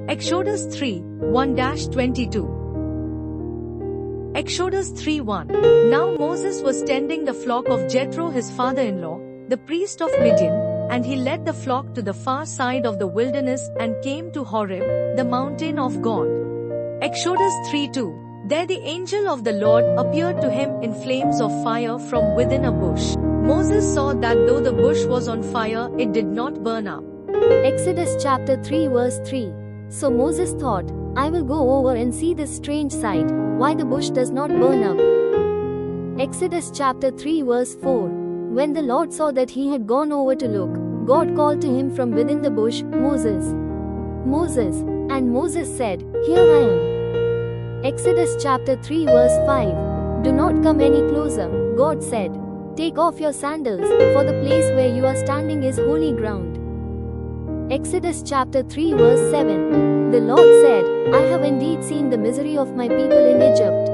Exodus 3, 1-22. Exodus 3:1. Now Moses was tending the flock of Jethro his father-in-law, the priest of Midian, and he led the flock to the far side of the wilderness and came to Horeb, the mountain of God. Exodus 3:2. There the angel of the Lord appeared to him in flames of fire from within a bush. Moses saw that though the bush was on fire, it did not burn up. Exodus chapter 3 verse 3. So Moses thought, I will go over and see this strange sight, why the bush does not burn up. Exodus chapter 3 verse 4. When the Lord saw that he had gone over to look, God called to him from within the bush, Moses, Moses. And Moses said, Here I am. Exodus chapter 3 verse 5. Do not come any closer, God said. Take off your sandals, for the place where you are standing is holy ground. Exodus chapter 3 verse 7. The Lord said, I have indeed seen the misery of my people in Egypt.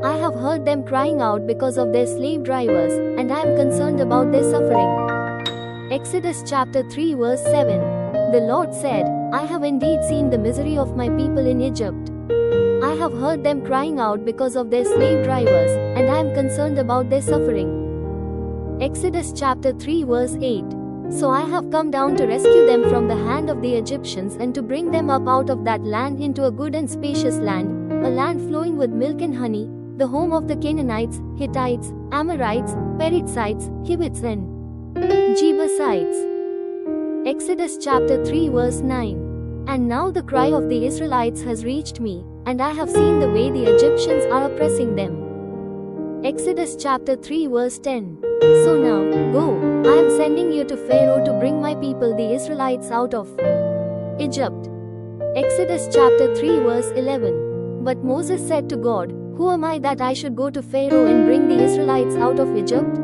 I have heard them crying out because of their slave drivers, and I am concerned about their suffering. Exodus chapter 3 verse 7. The Lord said, I have indeed seen the misery of my people in Egypt. I have heard them crying out because of their slave drivers, and I am concerned about their suffering. Exodus chapter 3 verse 8. So I have come down to rescue them from the hand of the Egyptians and to bring them up out of that land into a good and spacious land, a land flowing with milk and honey, the home of the Canaanites, Hittites, Amorites, Perizzites, Hivites and Jebusites. Exodus chapter 3 verse 9. And now the cry of the Israelites has reached me, and I have seen the way the Egyptians are oppressing them. Exodus chapter 3 verse 10. So now, go, I am sending you to Pharaoh to bring my people the Israelites out of Egypt. Exodus chapter 3 verse 11. But Moses said to God, Who am I that I should go to Pharaoh and bring the Israelites out of Egypt?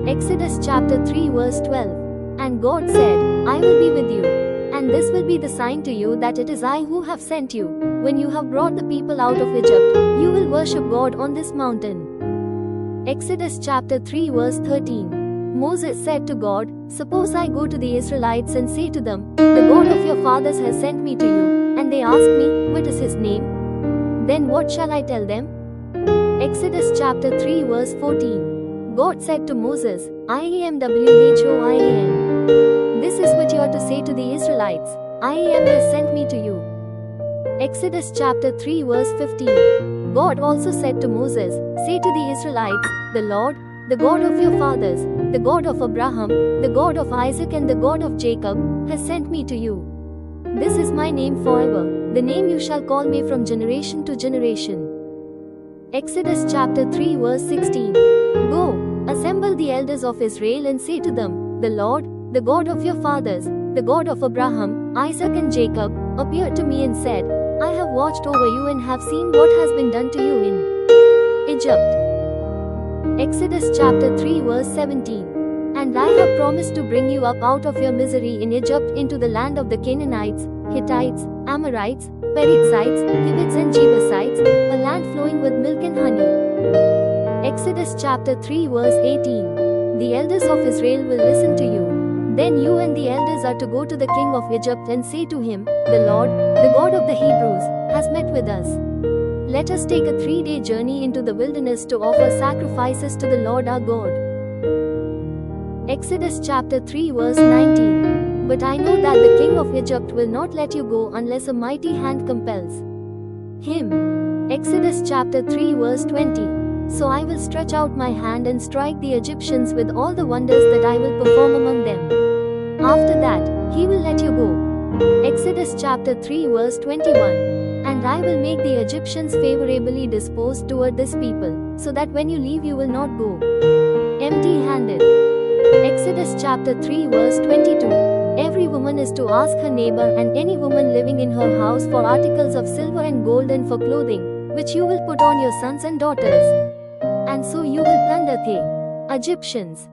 Exodus chapter 3 verse 12. And God said, I will be with you. And this will be the sign to you that it is I who have sent you. When you have brought the people out of Egypt, you will worship God on this mountain. Exodus chapter 3 verse 13. Moses said to God, Suppose I go to the Israelites and say to them, The God of your fathers has sent me to you, and they ask me, What is his name? Then what shall I tell them? Exodus chapter 3 verse 14. God said to Moses, I am WHOIAM. This is what you are to say to the Israelites, I am has sent me to you. Exodus chapter 3 verse 15. God also said to Moses, Say to the Israelites, The Lord, the God of your fathers, the God of Abraham, the God of Isaac and the God of Jacob, has sent me to you. This is my name forever, the name you shall call me from generation to generation. Exodus chapter 3 verse 16. Go, assemble the elders of Israel and say to them, The Lord, the God of your fathers, the God of Abraham, Isaac and Jacob, appeared to me and said, I have watched over you and have seen what has been done to you in Egypt. Exodus chapter 3 verse 17. And I have promised to bring you up out of your misery in Egypt into the land of the Canaanites, Hittites, Amorites, Perizzites, Hivites and Jebusites, a land flowing with milk and honey. Exodus chapter 3 verse 18. The elders of Israel will listen to you. Then you and the elders are to go to the king of Egypt and say to him, The Lord, the God of the Hebrews, has met with us. Let us take a 3-day journey into the wilderness to offer sacrifices to the Lord our God. Exodus chapter 3 verse 19. But I know that the king of Egypt will not let you go unless a mighty hand compels him. Exodus chapter 3 verse 20. So I will stretch out my hand and strike the Egyptians with all the wonders that I will perform among them. After that, he will let you go. Exodus chapter 3 verse 21. And I will make the Egyptians favorably disposed toward this people, so that when you leave you will not go empty-handed. Exodus chapter 3 verse 22. Every woman is to ask her neighbor and any woman living in her house for articles of silver and gold and for clothing, which you will put on your sons and daughters. And so you will plunder the Egyptians.